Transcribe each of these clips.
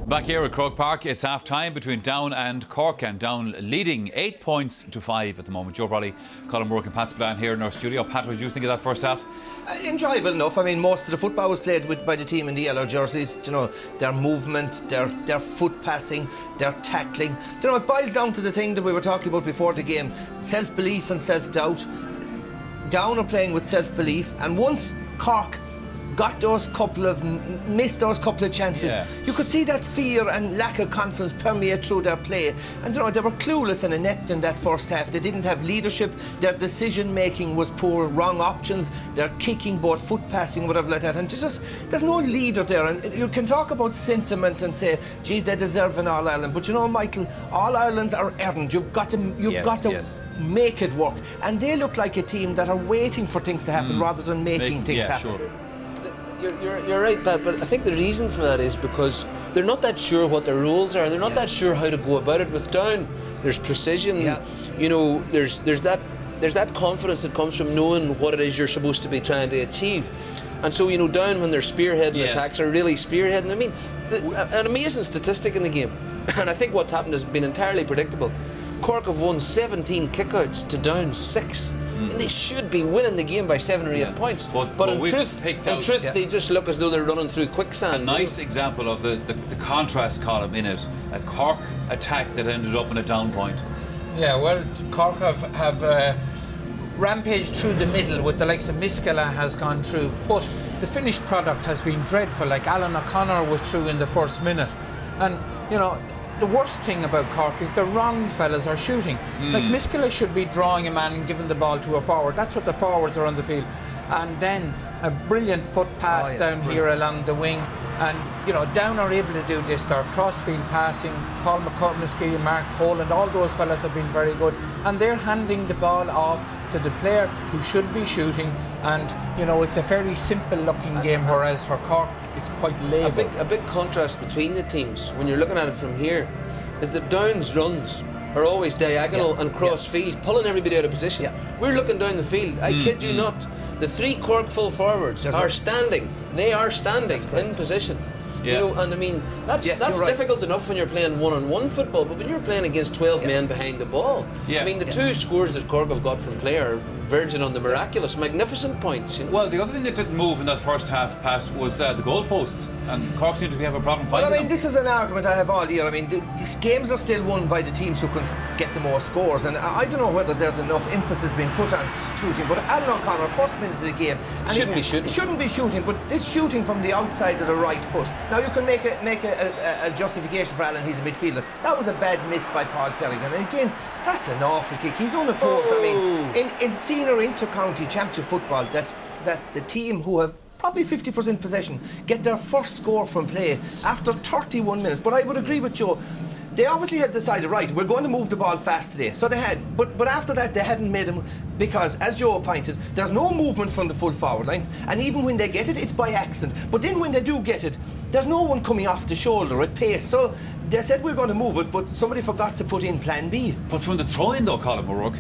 Back here at Croke Park, it's half-time between Down and Cork, and Down leading 8 points to 5 at the moment. Joe Brawley, Colin Rourke and Pat Spillane here in our studio. Pat, what did you think of that first half? Enjoyable enough. I mean, most of the football was played by the team in the yellow jerseys. You know, their movement, their foot passing, their tackling. You know, it boils down to the thing that we were talking about before the game: self-belief and self-doubt. Down are playing with self-belief, and once Cork missed those couple of chances, you could see that fear and lack of confidence permeate through their play. And you know, they were clueless and inept in that first half. They didn't have leadership. Their decision making was poor, wrong options. Their kicking, both foot passing, whatever like that. And there's no leader there. And you can talk about sentiment and say, geez, they deserve an All Ireland. But you know, Michael, All Irelands are earned. You've got to make it work. And they look like a team that are waiting for things to happen rather than making things happen. Sure. You're right, Pat, but I think the reason for that is because they're not that sure what their rules are. They're not that sure how to go about it. With Down, there's precision. You know, there's that confidence that comes from knowing what it is you're supposed to be trying to achieve. And so, you know, Down, when they're spearheading attacks, are really spearheading. I mean, an amazing statistic in the game, and I think what's happened has been entirely predictable. Cork have won 17 kickouts to Down 6. And they should be winning the game by 7 or 8 points. But in truth, they just look as though they're running through quicksand. A nice example of the contrast column in it. A Cork attack that ended up in a down point. Yeah, well, Cork have rampaged through the middle with the likes of Miskela has gone through. But the finished product has been dreadful. Like Alan O'Connor was through in the first minute. And, you know, the worst thing about Cork is the wrong fellas are shooting. Like Miskela should be drawing a man and giving the ball to a forward. That's what the forwards are on the field. And then a brilliant foot pass down here along the wing. And, you know, Down are able to do this. Their crossfield passing, Paul McCullum, Mark Poland, all those fellas have been very good. And they're handing the ball off to the player who should be shooting. And, you know, it's a very simple looking game, whereas for Cork, it's quite laboured. A big contrast between the teams, when you're looking at it from here, is that Down's runs are always diagonal and cross field, pulling everybody out of position. We're looking down the field, I kid you not. The 3 Cork full forwards are standing. They are standing in position. You know, and I mean, that's difficult enough when you're playing one-on-one football, but when you're playing against 12 men behind the ball, I mean, the 2 scores that Cork have got from play are verging on the miraculous, magnificent points. You know? Well, the other thing that didn't move in that first half, Pat, was the goalposts. And Cork seemed to have a problem finding them. I mean, this is an argument I have all year. I mean, these games are still won by the teams who can get the more scores. And I don't know whether there's enough emphasis being put on shooting. But Alan O'Connor, first minute of the game, shouldn't be shooting, but this shooting from the outside of the right foot. Now, you can make a justification for Alan, he's a midfielder. That was a bad miss by Paul Kerrigan. And again, that's an awful kick. He's unopposed. I mean, in senior inter-county championship football, that the team who have probably 50% possession get their first score from play after 31 minutes. But I would agree with Joe. They obviously had decided, right, we're going to move the ball fast today. So they had, but after that they hadn't made them, because as Joe pointed, there's no movement from the full forward line, and even when they get it, it's by accident. But then when they do get it, there's no one coming off the shoulder at pace. So they said we're going to move it, but somebody forgot to put in plan B. But from the throw-in though, Colin O'Rourke,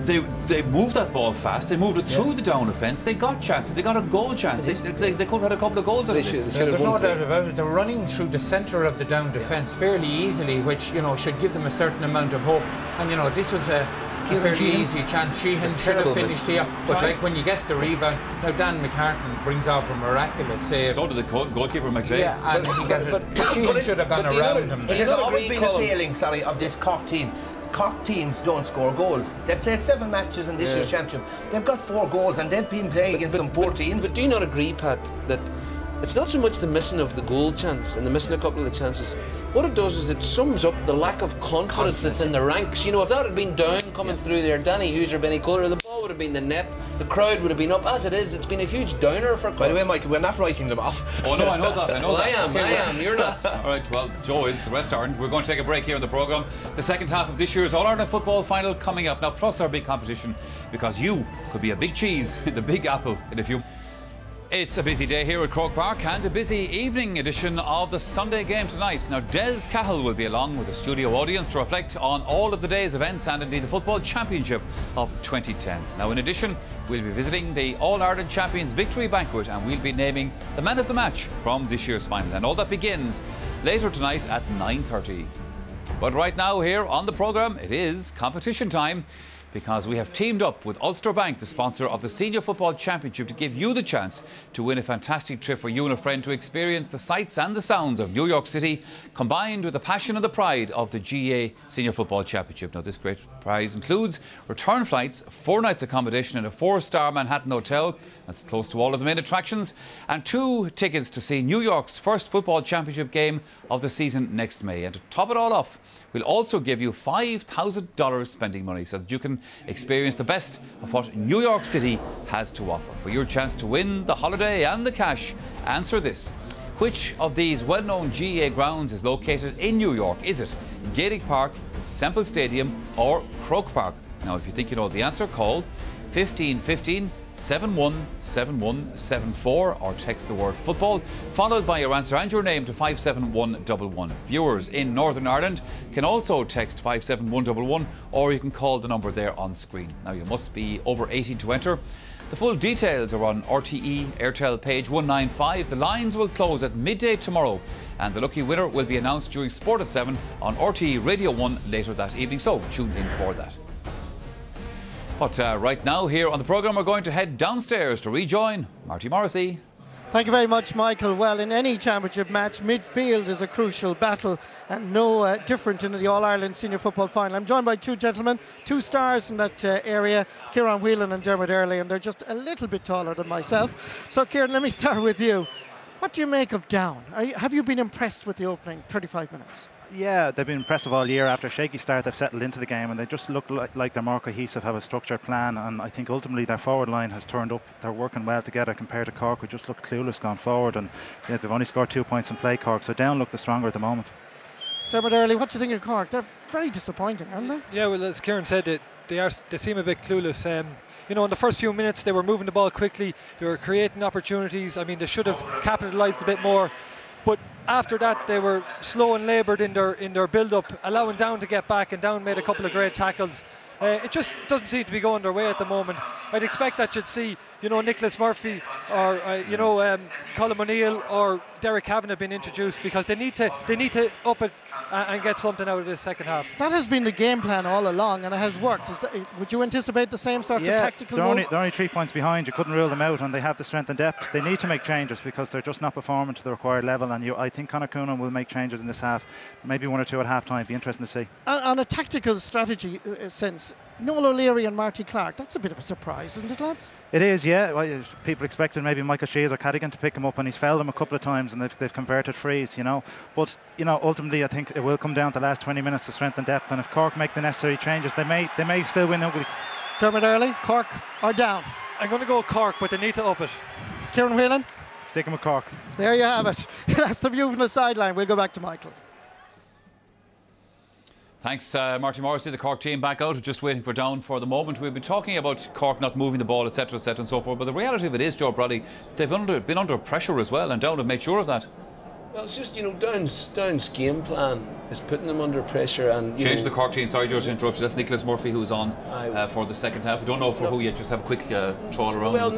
they moved that ball fast. They moved it through the down offence. They got chances. They got a goal chance. They could have had a couple of goals out of this. There's no doubt about it. They're running through the centre of the down defence fairly easily, which, you know, should give them a certain amount of hope. And, you know, this was a fairly easy chance. Sheehan should have finished here, but like when you get the rebound, now Dan McCartan brings off a miraculous save. So did the goalkeeper McVeigh. Yeah, and he got it. But Sheehan should have gone around him. It has always been a failing, of this Cork team. Cork teams don't score goals. They've played 7 matches in this year's championship. They've got 4 goals, and they've been playing against some poor teams. But do you not agree, Pat, that it's not so much the missing of the goal chance and the missing a couple of the chances? What it does is it sums up the lack of confidence that's in the ranks. You know, if that had been Down coming through there, Danny Hughes or Benny Kohler, the ball would have been the net, the crowd would have been up. As it is, it's been a huge downer for Cork. By the way, Michael, we're not writing them off. Oh no, I know that. I am. You're not. All right, well, Joe is, the rest aren't. We're going to take a break here in the programme. The second half of this year's All-Ireland football final coming up. Now, plus our big competition, because you could be a big cheese in the big apple in a few... It's a busy day here at Cork Park and a busy evening edition of the Sunday game tonight. Now, Des Cahill will be along with a studio audience to reflect on all of the day's events and indeed the Football Championship of 2010. Now, in addition, we'll be visiting the All-Ireland Champions Victory Banquet and we'll be naming the man of the match from this year's final. And all that begins later tonight at 9:30. But right now here on the programme, it is competition time, because we have teamed up with Ulster Bank, the sponsor of the Senior Football Championship, to give you the chance to win a fantastic trip for you and a friend to experience the sights and the sounds of New York City, combined with the passion and the pride of the GA Senior Football Championship. Now, this great prize includes return flights, 4 nights accommodation in a 4-star Manhattan hotel, that's close to all of the main attractions, and 2 tickets to see New York's first football championship game of the season next May. And to top it all off, we'll also give you $5,000 spending money so that you can experience the best of what New York City has to offer. For your chance to win the holiday and the cash, answer this. Which of these well-known GAA grounds is located in New York? Is it Gaelic Park, Semple Stadium or Croke Park? Now, if you think you know the answer, call 1515 717174 or text the word football followed by your answer and your name to 57111. Viewers in Northern Ireland can also text 57111 or you can call the number there on screen. Now, you must be over 18 to enter. The full details are on RTE Airtel page 195. The lines will close at midday tomorrow and the lucky winner will be announced during Sport at 7 on RTE Radio 1 later that evening, so tune in for that. But right now here on the programme, we're going to head downstairs to rejoin Marty Morrissey. Thank you very much, Michael. Well, in any championship match, midfield is a crucial battle and no different in the All-Ireland Senior Football Final. I'm joined by 2 gentlemen, 2 stars in that area, Kieran Whelan and Dermot Earley, and they're just a little bit taller than myself. So, Kieran, let me start with you. What do you make of Down? Have you been impressed with the opening 35 minutes? Yeah, they've been impressive all year. After a shaky start, they've settled into the game and they just look like they're more cohesive, have a structured plan, and I think ultimately their forward line has turned up. They're working well together compared to Cork, who just looked clueless going forward, and yeah, they've only scored 2 points in play, Cork, so Down look the stronger at the moment. Dermot Earley, what do you think of Cork? They're very disappointing, aren't they? Yeah, well, as Kieran said, they seem a bit clueless. You know, in the first few minutes they were moving the ball quickly, they were creating opportunities. I mean, they should have capitalised a bit more. But after that, they were slow and laboured in their build-up, allowing Down to get back, and Down made a couple of great tackles. It just doesn't seem to be going their way at the moment. I'd expect that you'd see, you know, Nicholas Murphy or Colin O'Neill or Derek Kavanagh being introduced, because they need to up it and get something out of this second half. That has been the game plan all along, and it has worked. Would you anticipate the same sort of tactical move? They're only 3 points behind. You couldn't rule them out, and they have the strength and depth. They need to make changes because they're just not performing to the required level. And I think Conor Coonan will make changes in this half, maybe 1 or 2 at half time. Be interesting to see. On a tactical strategy sense, Noel O'Leary and Marty Clark, that's a bit of a surprise, isn't it, lads? It is, yeah. Well, people expected maybe Michael Shears or Cadigan to pick him up, and he's fouled them a couple of times, and they've converted frees, you know. But, you know, ultimately I think it will come down to the last 20 minutes to strength and depth, and if Cork make the necessary changes, they may still win ugly. Dermot Earley, Cork or Down? I'm going to go Cork, but they need to up it. Kieran Whelan? Sticking with Cork. There you have it. That's the view from the sideline. We'll go back to Michael. Thanks, Marty Morrissey. The Cork team back out, just waiting for Down for the moment. We've been talking about Cork not moving the ball, etc., and so forth, but the reality of it is, Joe Bradley, they've been under pressure as well, and Down have made sure of that. Well, it's just, you know, Down's game plan is putting them under pressure. And change the Cork team. Sorry, George, to interrupt you. That's Nicholas Murphy who's on for the second half. We don't know for who yet. Just have a quick troll around. Well,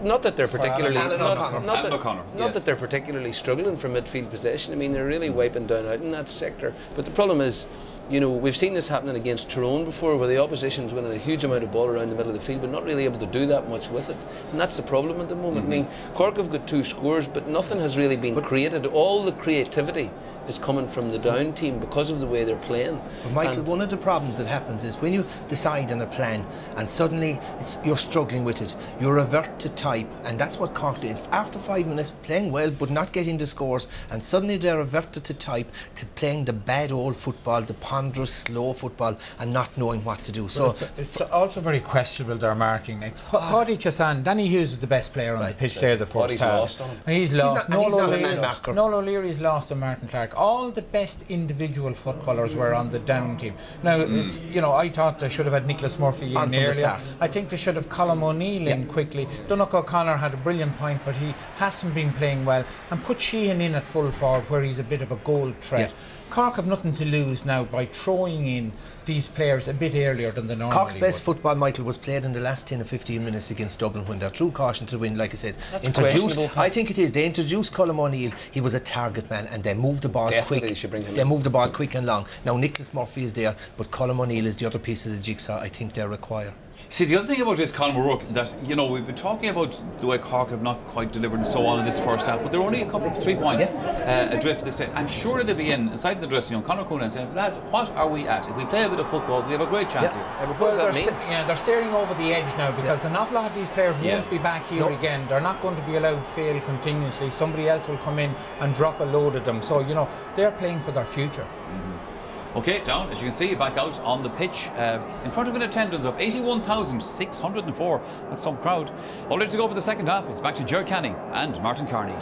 not that they're particularly not that they're particularly struggling for midfield possession. I mean, they're really wiping Down out in that sector. But the problem is, you know, we've seen this happening against Tyrone before, where the opposition's winning a huge amount of ball around the middle of the field, but not really able to do that much with it. And that's the problem at the moment. I mean, Cork have got 2 scores, but nothing has really been created. All the creativity is coming from the Down team because of the way they're playing. But Michael, one of the problems that happens is when you decide on a plan and suddenly you're struggling with it, you revert to type, and that's what Cork did. After 5 minutes, playing well but not getting the scores, and suddenly they reverted to type, to playing the bad old football, the ponderous, slow football, and not knowing what to do. So it's also very questionable, their marking. Like, Paddy Chassan, Danny Hughes is the best player on the pitch there the first half. Lost on him. And he's lost. He's not a man marker. Noel O'Leary's lost on Martin Clark. all the best individual footballers were on the down team. Now, it's, you know, I thought they should have had Nicholas Murphy in earlier. I think they should have Colm O'Neill in quickly. Donnoch O'Connor had a brilliant point, but he hasn't been playing well. And put Sheehan in at full forward, where he's a bit of a goal threat. Cork have nothing to lose now by throwing in these players a bit earlier than they normally Cork's best would. football, Michael, was played in the last 10 or 15 minutes against Dublin when they're through caution to win, like I said. That's questionable. I think it is. They introduced Colm O'Neill. He was a target man and they moved the ball Definitely quick. should bring him they in. moved the ball quick and long. Now Nicholas Murphy is there, but Colm O'Neill is the other piece of the jigsaw I think they require. See, the other thing about this, Colin O'Rourke, that, you know, we've been talking about the way Cork have not quite delivered and so on in this first half, but they're only a couple of 3 points adrift this day. I'm sure they'll be inside the dressing room, Conor Cooney, and saying, lads, what are we at? If we play a bit of football, we have a great chance here. What does that mean? They're staring over the edge now, because an awful lot of these players won't be back here again. They're not going to be allowed to fail continuously. Somebody else will come in and drop a load of them. So, you know, they're playing for their future. Okay, down, as you can see, back out on the pitch in front of an attendance of 81,604. That's some crowd. All ready to go for the second half. It's back to Ger Canning and Martin Carney.